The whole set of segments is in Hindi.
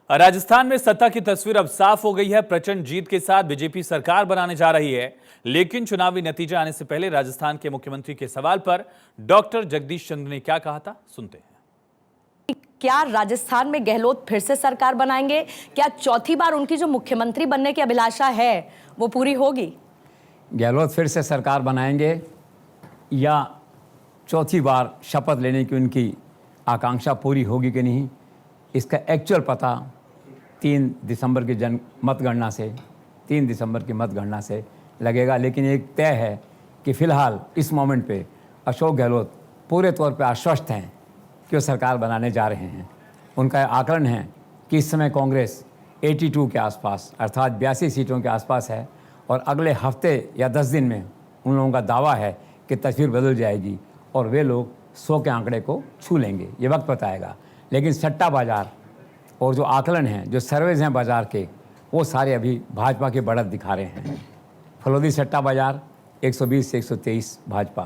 राजस्थान में सत्ता की तस्वीर अब साफ हो गई है। प्रचंड जीत के साथ बीजेपी सरकार बनाने जा रही है, लेकिन चुनावी नतीजा आने से पहले राजस्थान के मुख्यमंत्री के सवाल पर डॉक्टर जगदीश चंद्र ने क्या कहा था, सुनते हैं। क्या राजस्थान में गहलोत फिर से सरकार बनाएंगे? क्या चौथी बार उनकी जो मुख्यमंत्री बनने की अभिलाषा है वो पूरी होगी? गहलोत फिर से सरकार बनाएंगे या चौथी बार शपथ लेने की उनकी आकांक्षा पूरी होगी कि नहीं, इसका एक्चुअल पता 3 दिसंबर की मतगणना से लगेगा। लेकिन एक तय है कि फ़िलहाल इस मोमेंट पे अशोक गहलोत पूरे तौर पे आश्वस्त हैं कि वो सरकार बनाने जा रहे हैं। उनका आकलन है कि इस समय कांग्रेस 82 के आसपास अर्थात 82 सीटों के आसपास है और अगले हफ्ते या 10 दिन में उन लोगों का दावा है कि तस्वीर बदल जाएगी और वे लोग 100 के आंकड़े को छू लेंगे। ये वक्त बताएगा। लेकिन सट्टा बाज़ार और जो आकलन हैं, जो सर्वेज हैं बाज़ार के, वो सारे अभी भाजपा की बढ़त दिखा रहे हैं। फलोदी सट्टा बाज़ार 120 से 123 भाजपा,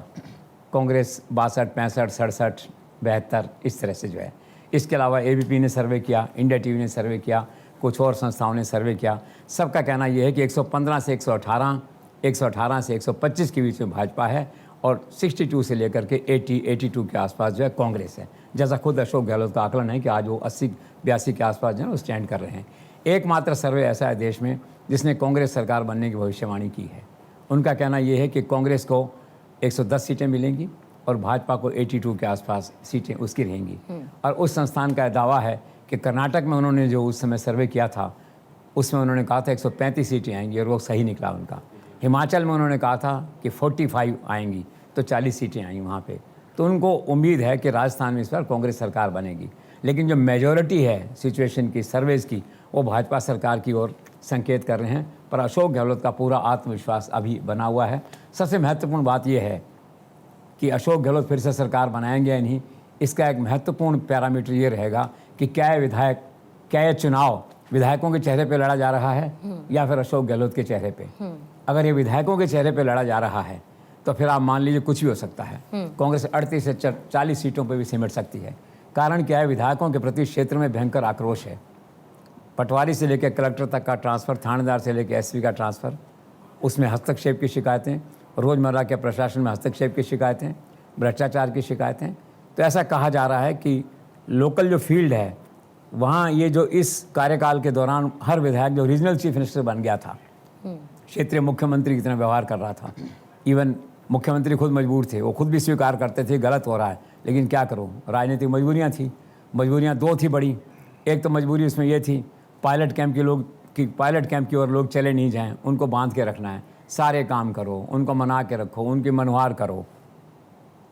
कांग्रेस 62, 65, 67, 72 इस तरह से जो है। इसके अलावा एबीपी ने सर्वे किया, इंडिया टीवी ने सर्वे किया, कुछ और संस्थाओं ने सर्वे किया। सबका कहना यह है कि 115 से 118, 118 से 125 के बीच में भाजपा है और 62 से लेकर के 82 के आसपास जो है कांग्रेस है। जैसा खुद अशोक गहलोत का आकलन है कि आज वो 80-82 के आसपास जो है वो स्टैंड कर रहे हैं। एकमात्र सर्वे ऐसा है देश में जिसने कांग्रेस सरकार बनने की भविष्यवाणी की है। उनका कहना यह है कि कांग्रेस को 110 सीटें मिलेंगी और भाजपा को 82 के आसपास सीटें उसकी रहेंगी। और उस संस्थान का दावा है कि कर्नाटक में उन्होंने जो उस समय सर्वे किया था उसमें उन्होंने कहा था 135 सीटें आएंगी और वो सही निकला उनका। हिमाचल में उन्होंने कहा था कि 45 आएंगी तो 40 सीटें आएंगी वहाँ पे। तो उनको उम्मीद है कि राजस्थान में इस बार कांग्रेस सरकार बनेगी। लेकिन जो मेजॉरिटी है सिचुएशन की, सर्वेज की, वो भाजपा सरकार की ओर संकेत कर रहे हैं। पर अशोक गहलोत का पूरा आत्मविश्वास अभी बना हुआ है। सबसे महत्वपूर्ण बात यह है कि अशोक गहलोत फिर से सरकार बनाएंगे या नहीं, इसका एक महत्वपूर्ण पैरामीटर ये रहेगा कि क्या ये चुनाव विधायकों के चेहरे पे लड़ा जा रहा है या फिर अशोक गहलोत के चेहरे पे। अगर ये विधायकों के चेहरे पे लड़ा जा रहा है तो फिर आप मान लीजिए कुछ भी हो सकता है। कांग्रेस 38 से 40 सीटों पे भी सिमट सकती है। कारण क्या है, विधायकों के प्रति क्षेत्र में भयंकर आक्रोश है। पटवारी से लेकर कलेक्टर तक का ट्रांसफ़र, थानेदार से लेकर एसपी का ट्रांसफ़र, उसमें हस्तक्षेप की शिकायतें, रोज़मर्रा के प्रशासन में हस्तक्षेप की शिकायतें, भ्रष्टाचार की शिकायतें। तो ऐसा कहा जा रहा है कि लोकल जो फील्ड है वहाँ ये जो इस कार्यकाल के दौरान हर विधायक जो रीजनल चीफ मिनिस्टर बन गया था, क्षेत्रीय मुख्यमंत्री की तरह व्यवहार कर रहा था। इवन मुख्यमंत्री खुद मजबूर थे, वो खुद भी स्वीकार करते थे गलत हो रहा है, लेकिन क्या करो, राजनीतिक मजबूरियाँ थी। मजबूरियाँ 2 थी बड़ी। एक तो मजबूरी उसमें ये थी पायलट कैंप की ओर लोग चले नहीं जाएं, उनको बांध के रखना है, सारे काम करो, उनको मना के रखो, उनकी मनवार करो।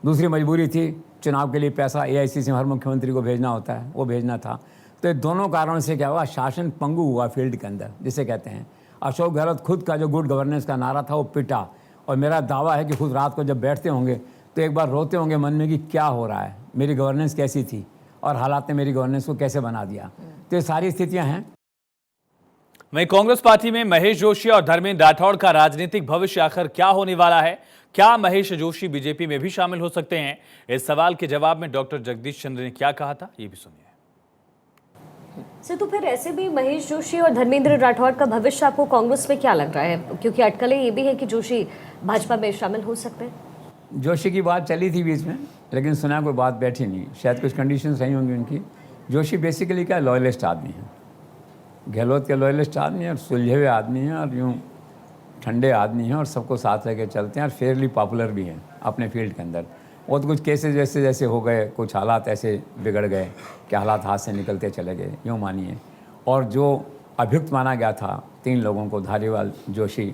दूसरी मजबूरी थी चुनाव के लिए पैसा एआईसी से हर मुख्यमंत्री को भेजना होता है, वो भेजना था। तो ये दोनों कारणों से क्या हुआ, शासन पंगु हुआ फील्ड के अंदर, जिसे कहते हैं। अशोक गहलोत खुद का जो गुड गवर्नेंस का नारा था वो पिटा। और मेरा दावा है कि खुद रात को जब बैठते होंगे तो एक बार रोते होंगे मन में कि क्या हो रहा है, मेरी गवर्नेंस कैसी थी और हालात ने मेरी गवर्नेंस को कैसे बना दिया। तो ये सारी स्थितियां हैं। वहीं कांग्रेस पार्टी में महेश जोशी और धर्मेंद्र राठौड़ का राजनीतिक भविष्य आखिर क्या होने वाला है? क्या महेश जोशी बीजेपी में भी शामिल हो सकते हैं? इस सवाल के जवाब में डॉक्टर जगदीश चंद्र ने क्या कहा था, ये भी सुनिए। सर, तो फिर ऐसे भी महेश जोशी और धर्मेंद्र राठौड़ का भविष्य आपको कांग्रेस में क्या लग रहा है? क्योंकि अटकलें ये भी है कि जोशी भाजपा में शामिल हो सकते हैं। जोशी की बात चली थी बीच में, लेकिन सुना कोई बात बैठी नहीं, शायद कुछ कंडीशंस रही होंगी उनकी। जोशी बेसिकली क्या लॉयलिस्ट आदमी है, गहलोत के लॉयलिस्ट आदमी है और सुलझे हुए आदमी हैं और यूँ ठंडे आदमी हैं और सबको साथ लेकर चलते हैं और फेयरली पॉपुलर भी हैं अपने फील्ड के अंदर। वो तो कुछ केसेस जैसे हो गए, कुछ हालात ऐसे बिगड़ गए कि हालात हाथ से निकलते चले गए, यूँ मानिए। और जो अभियुक्त माना गया था 3 लोगों को, धारीवाल, जोशी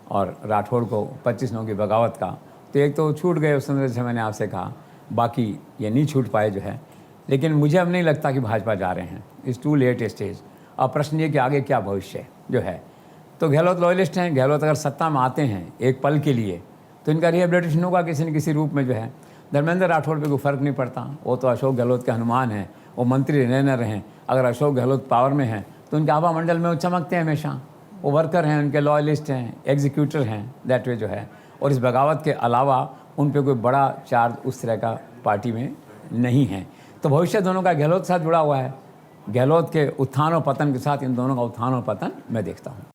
और राठौड़ को 25 लोगों की बगावत का, तो एक तो छूट गए उस समय से मैंने आपसे कहा, बाकी ये नहीं छूट पाए जो है। लेकिन मुझे अब नहीं लगता कि भाजपा जा रहे हैं, इज़ टू लेट स्टेज। अब प्रश्न ये कि आगे क्या भविष्य जो है। तो गहलोत लॉयलिस्ट हैं, गहलोत अगर सत्ता में आते हैं एक पल के लिए तो इनका रिहेबिलिटेशन होगा किसी न किसी रूप में जो है। धर्मेंद्र राठौड़ पे कोई फ़र्क नहीं पड़ता, वो तो अशोक गहलोत के हनुमान हैं, वो मंत्री रहे न रहें। अगर अशोक गहलोत पावर में हैं तो उनके आभा मंडल में वो चमकते हैं हमेशा, वो वर्कर हैं, उनके लॉयलिस्ट हैं, एग्जीक्यूटर हैं, दैट वे जो है। और इस बगावत के अलावा उन पर कोई बड़ा चार्ज उस तरह का पार्टी में नहीं है। तो भविष्य दोनों का गहलोत के साथ जुड़ा हुआ है। गहलोत के उत्थान और पतन के साथ इन दोनों का उत्थान और पतन मैं देखता हूँ।